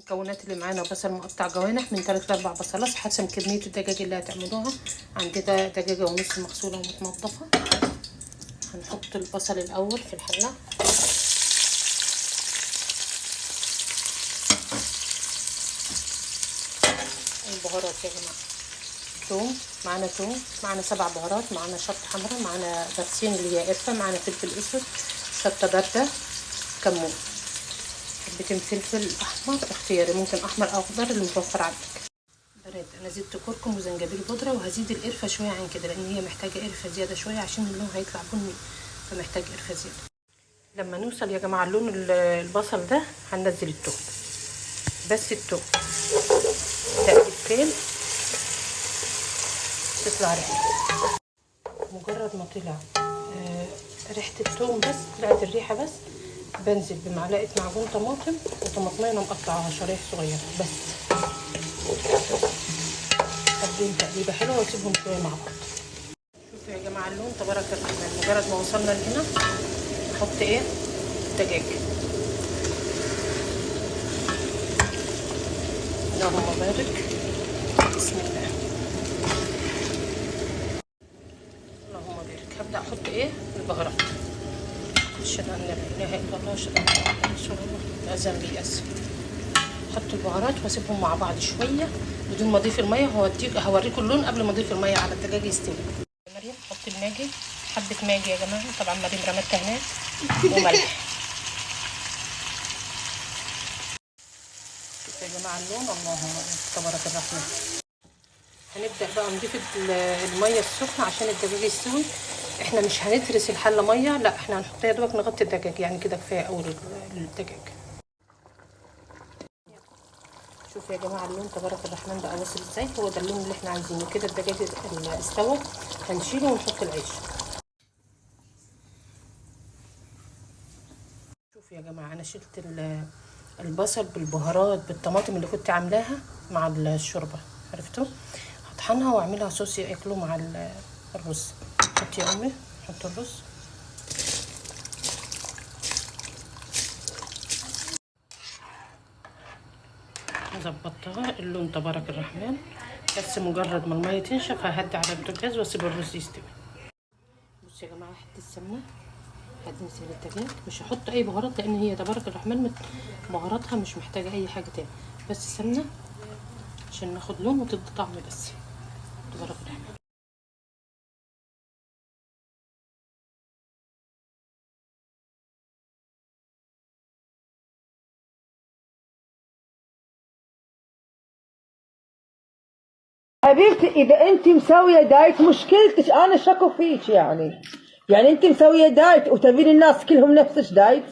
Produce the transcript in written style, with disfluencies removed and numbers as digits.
المكونات اللي معانا: بصل مقطع جوانح من 3 ل 4 بصلات حسب كميه الدجاج اللي هتعملوها. عندي دجاجه ونص مغسوله ومتنضفه. هنحط البصل الاول في الحله. البهارات يا جماعه: توم، معانا توم، معانا 7 بهارات، معانا شطه حمراء، معانا برسين اللي هي قرفه، معانا فلفل اسود، شطه بارده، كمون، حبتين فلفل احمر اختياري، ممكن احمر او اخضر اللي متوفر عندك. براد انا زدت كركم وزنجبيل بودره، وهزيد القرفه شويه عن كده لان هي محتاجه قرفه زياده شويه عشان اللون هيطلع بني، فمحتاج قرفه زياده. لما نوصل يا جماعه لون البصل ده هننزل التوم، بس التوم تقليبتين تطلع ريحته. مجرد ما طلع ريحه التوم بس، طلعت الريحه بس، بنزل بمعلقه معجون طماطم وطماطميه مقطعاها شرايح صغيره بس. اديهم تقليبه حلوه واسيبهم شويه مع بعض. شوفوا يا جماعه اللون تبارك الرحمن. مجرد ما وصلنا لهنا نحط ايه؟ الدجاج. اللهم بارك. بسم الله. اللهم بارك. هبدا احط ايه؟ البهارات. اشهد ان لا اله الا الله واشهد ان محمدا رسول الله. الاذان بيأذن. احط البهارات واسيبهم مع بعض شويه بدون ما اضيف الميه. هوريكم اللون قبل ما اضيف الميه على الدجاج يستوي. مريم حط الماجي، حبه ماجي يا جماعه، طبعا مريم رمتها هناك، وملح. شوفوا يا جماعه اللون، اللهم تبارك الرحمن. هنبدا بقى نضيف الميه السخنه عشان الدجاج يستوي. احنا مش هنترس الحله ميه، لا احنا هنحطها يا دوبك نغطي الدجاج، يعني كده كفايه اول الدجاج. شوفوا يا جماعه اللون تبارك الرحمن بقى واصل ازاي. هو ده اللون اللي احنا عايزينه. كده الدجاج استوى، هنشيله ونحط العيش. شوفوا يا جماعه انا شلت البصل بالبهارات بالطماطم اللي كنت عاملاها مع الشوربه، عرفتوا؟ هطحنها واعملها صوص ياكلوه مع الرز. حط يا امي، حط الرز. ظبطتها. اللون تبارك الرحمن. بس مجرد ما الميه تنشف ههدي على البوتاجاز واسيب الرز يستوي. بصوا يا جماعه حته السمنه هتنزل الدجاج. مش هحط اي بهارات لان هي تبارك الرحمن بهاراتها مش محتاجه اي حاجه تاني، بس سمنه عشان ناخد لون وتدي طعم بس. تبارك الرحمن. حبيبتي اذا انت مسويه دايت مشكلتك، انا شكو فيك يعني انت مسويه دايت وتبين الناس كلهم نفسك دايت.